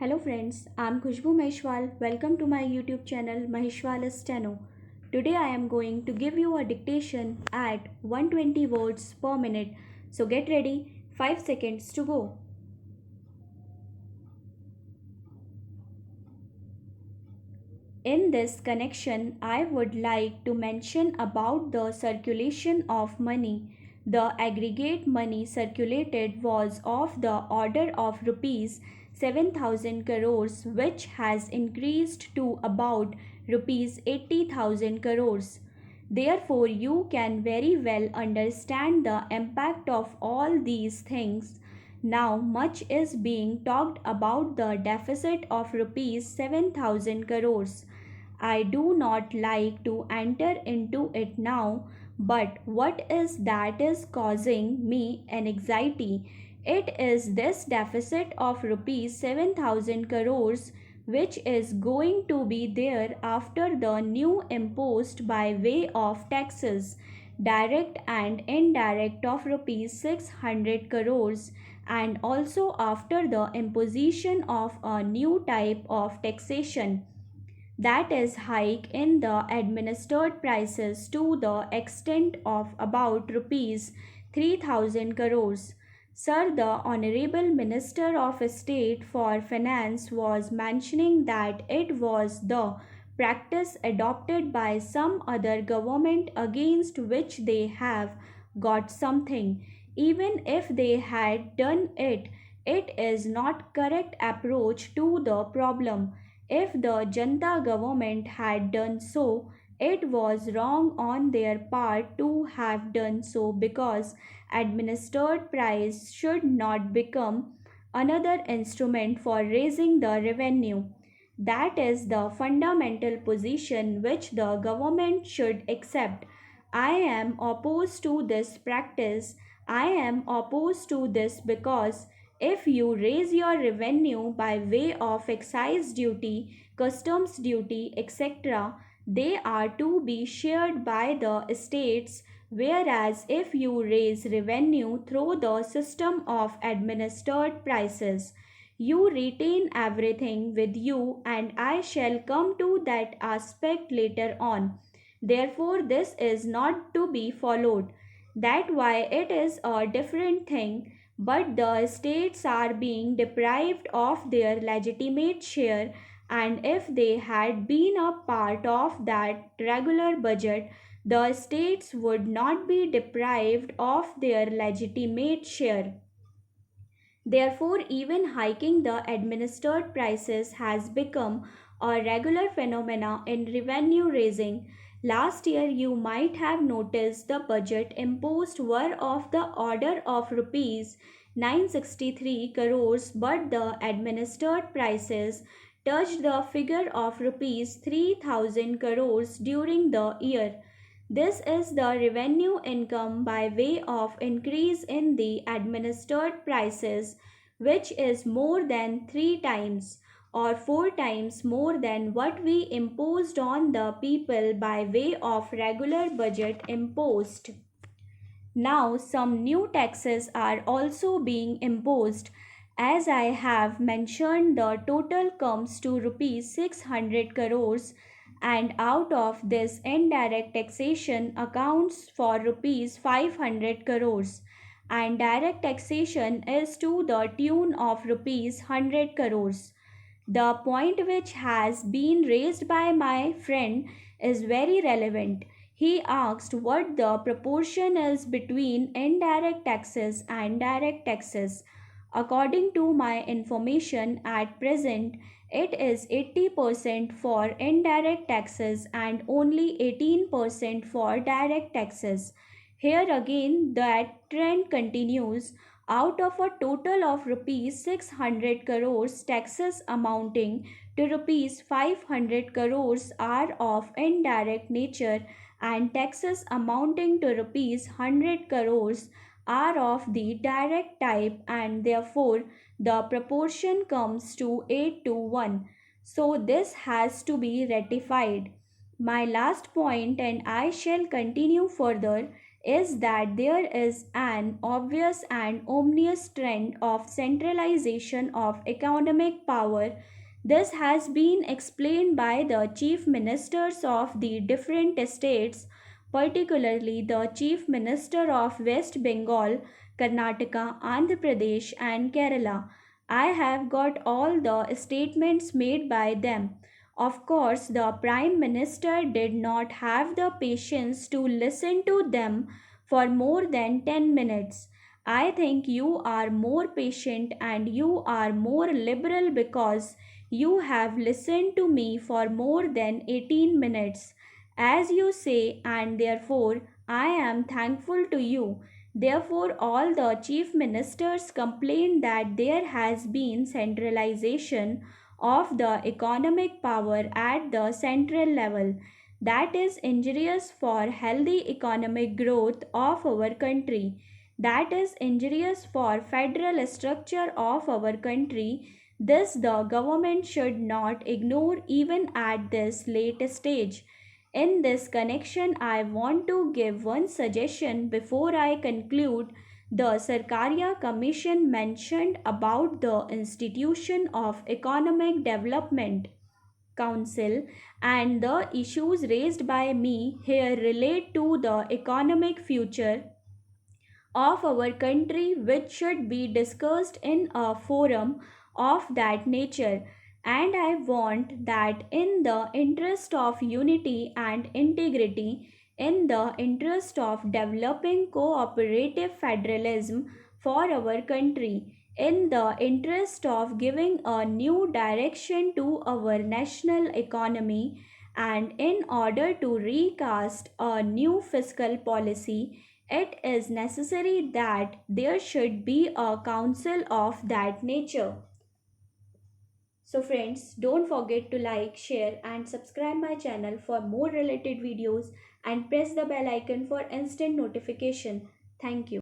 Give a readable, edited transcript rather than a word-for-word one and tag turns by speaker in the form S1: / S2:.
S1: Hello friends, I'm Khushbu Maheshwal. Welcome to my YouTube channel Maheshwal Steno. Today I am going to give you a dictation at 120 words per minute. So get ready, 5 seconds to go. In this connection, I would like to mention about the circulation of money. The aggregate money circulated was of the order of rupees 7,000 crores, which has increased to about rupees 80,000 crores. Therefore, you can very well understand the impact of all these things. Now, much is being talked about the deficit of rupees 7,000 crores. I do not like to enter into it now, but what is that is causing me an anxiety? It is this deficit of rupees 7,000 crores which is going to be there after the new imposed by way of taxes, direct and indirect of rupees 600 crores, and also after the imposition of a new type of taxation, that is hike in the administered prices to the extent of about rupees 3000 crores. Sir, the Honorable Minister of State for Finance was mentioning that it was the practice adopted by some other government against which they have got something. Even if they had done it, it is not correct approach to the problem. If the Janta government had done so, it was wrong on their part to have done so, because administered price should not become another instrument for raising the revenue. That is the fundamental position which the government should accept. I am opposed to this practice. I am opposed to this because if you raise your revenue by way of excise duty, customs duty, etc., they are to be shared by the states, whereas if you raise revenue through the system of administered prices, you retain everything with you, and I shall come to that aspect later on. Therefore, this is not to be followed. That why it is a different thing, but the states are being deprived of their legitimate share, and if they had been a part of that regular budget, the states would not be deprived of their legitimate share. Therefore, even hiking the administered prices has become a regular phenomena in revenue raising. Last year, you might have noticed the budget imposed were of the order of rupees 963 crores, but the administered prices touched the figure of rupees 3000 crores during the year. This is the revenue income by way of increase in the administered prices, which is more than 3 times or 4 times more than what we imposed on the people by way of regular budget imposed. Now, some new taxes are also being imposed. As I have mentioned, the total comes to rupees 600 crores, and out of this, indirect taxation accounts for rupees 500 crores, and direct taxation is to the tune of rupees 100 crores. The point which has been raised by my friend is very relevant. He asked what the proportion is between indirect taxes and direct taxes. According to my information at present, it is 80% for indirect taxes and only 18% for direct taxes. Here again, that trend continues. Out of a total of rupees 600 crores, taxes amounting to rupees 500 crores are of indirect nature, and taxes amounting to rupees 100 crores are of the direct type, and therefore the proportion comes to 8 to 1. So this has to be rectified. My last point, and I shall continue further, is that there is an obvious and ominous trend of centralization of economic power. This has been explained by the chief ministers of the different states, particularly the chief minister of West Bengal, Karnataka, Andhra Pradesh, and Kerala. I have got all the statements made by them. Of course, the Prime Minister did not have the patience to listen to them for more than 10 minutes. I think you are more patient and you are more liberal because you have listened to me for more than 18 minutes. As you say, and therefore I am thankful to you. Therefore, all the chief ministers complained that there has been centralization of the economic power at the central level that is injurious for healthy economic growth of our country, that is injurious for federal structure of our country. This the government should not ignore even at this late stage. In this connection, I want to give one suggestion before I conclude. The Sarkaria Commission mentioned about the institution of economic development council, and the issues raised by me here relate to the economic future of our country, which should be discussed in a forum of that nature. And I want that, in the interest of unity and integrity, in the interest of developing cooperative federalism for our country, in the interest of giving a new direction to our national economy, and in order to recast a new fiscal policy, it is necessary that there should be a council of that nature. So friends, don't forget to like, share and subscribe my channel for more related videos and press the bell icon for instant notification. Thank you.